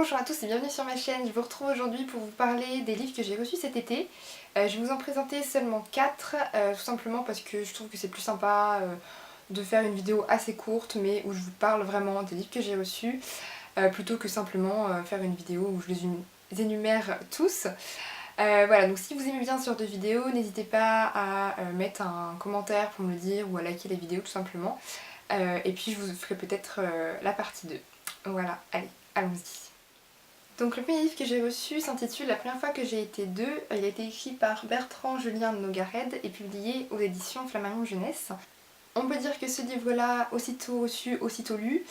Bonjour à tous et bienvenue sur ma chaîne. Je vous retrouve aujourd'hui pour vous parler des livres que j'ai reçus cet été. Je vais vous en présenter seulement 4, tout simplement parce que je trouve que c'est plus sympa de faire une vidéo assez courte mais où je vous parle vraiment des livres que j'ai reçus plutôt que simplement faire une vidéo où je les énumère tous. Voilà, donc si vous aimez bien ce genre de vidéo, n'hésitez pas à mettre un commentaire pour me le dire ou à liker la vidéo tout simplement. Et puis je vous ferai peut-être la partie 2. Voilà, allez, allons-y. Donc le premier livre que j'ai reçu s'intitule La première fois que j'ai été deux. Il a été écrit par Bertrand Julien de Nogared et publié aux éditions Flammarion Jeunesse. On peut dire que ce livre-là, aussitôt reçu, aussitôt lu,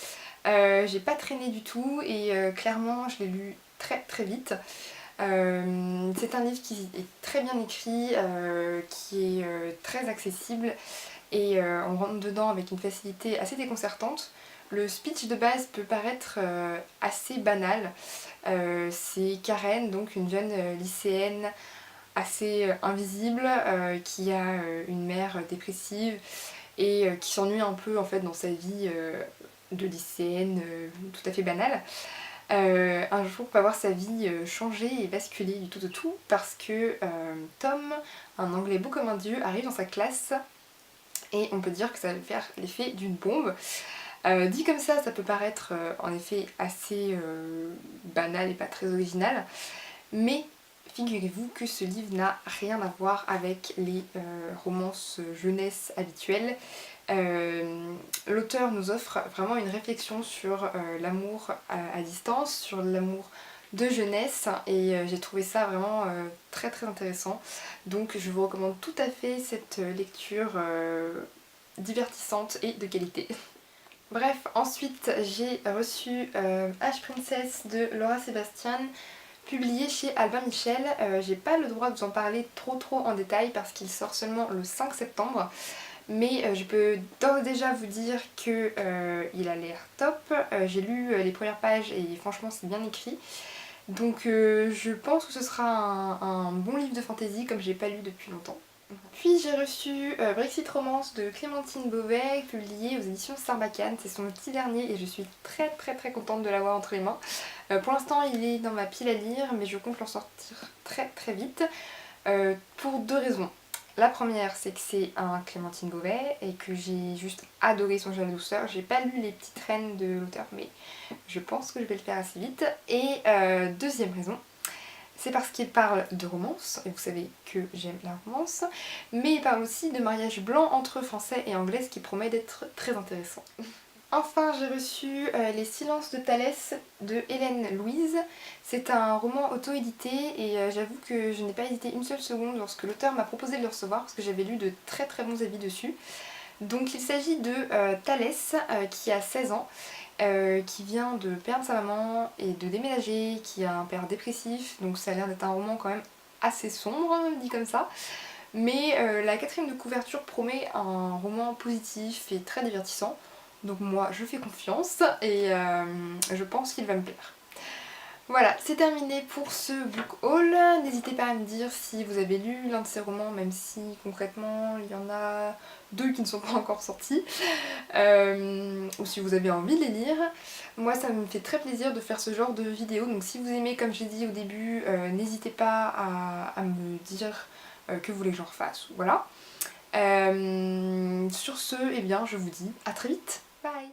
j'ai pas traîné du tout et clairement je l'ai lu très vite. C'est un livre qui est très bien écrit, qui est très accessible et on rentre dedans avec une facilité assez déconcertante. Le speech de base peut paraître assez banal. C'est Karen, donc une jeune lycéenne assez invisible qui a une mère dépressive et qui s'ennuie un peu en fait dans sa vie de lycéenne tout à fait banale. Un jour va voir sa vie changer et basculer du tout au tout parce que Tom, un anglais beau comme un dieu, arrive dans sa classe et on peut dire que ça va faire l'effet d'une bombe. Dit comme ça peut paraître en effet assez banal et pas très original, mais figurez-vous que ce livre n'a rien à voir avec les romances jeunesse habituelles. L'auteur nous offre vraiment une réflexion sur l'amour à distance, sur l'amour de jeunesse et j'ai trouvé ça vraiment très intéressant. Donc je vous recommande tout à fait cette lecture divertissante et de qualité. Bref, ensuite j'ai reçu H Princess de Laura Sébastien, publié chez Albin Michel. J'ai pas le droit de vous en parler trop en détail parce qu'il sort seulement le 5 septembre. Mais je peux d'ores et déjà vous dire qu'il a l'air top. J'ai lu les premières pages et franchement c'est bien écrit. Donc je pense que ce sera un bon livre de fantasy comme j'ai pas lu depuis longtemps. Puis j'ai reçu Brexit Romance de Clémentine Beauvais, publié aux éditions Sarbacane. C'est son petit dernier et je suis très contente de l'avoir entre les mains. Pour l'instant il est dans ma pile à lire mais je compte l'en sortir très vite pour deux raisons. La première, c'est que c'est un Clémentine Beauvais et que j'ai juste adoré son jeu à la douceur. J'ai pas lu les petites reines de l'auteur, mais je pense que je vais le faire assez vite. Et deuxième raison, c'est parce qu'il parle de romance, et vous savez que j'aime la romance, mais il parle aussi de mariage blanc entre français et anglais, ce qui promet d'être très intéressant. Enfin, j'ai reçu Les Silences de Thalès de Hélène Louise. C'est un roman auto-édité et j'avoue que je n'ai pas hésité une seule seconde lorsque l'auteur m'a proposé de le recevoir parce que j'avais lu de très bons avis dessus. Donc il s'agit de Thalès qui a 16 ans, qui vient de perdre sa maman et de déménager, qui a un père dépressif, donc ça a l'air d'être un roman quand même assez sombre, dit comme ça. Mais la quatrième de couverture promet un roman positif et très divertissant. Donc moi je fais confiance et je pense qu'il va me plaire. Voilà, c'est terminé pour ce book haul. N'hésitez pas à me dire si vous avez lu l'un de ces romans, même si concrètement il y en a 2 qui ne sont pas encore sortis, ou si vous avez envie de les lire. Moi ça me fait très plaisir de faire ce genre de vidéo, donc si vous aimez comme j'ai dit au début, n'hésitez pas à me dire que vous voulez que j'en refasse, voilà. Sur ce, eh bien je vous dis à très vite, bye.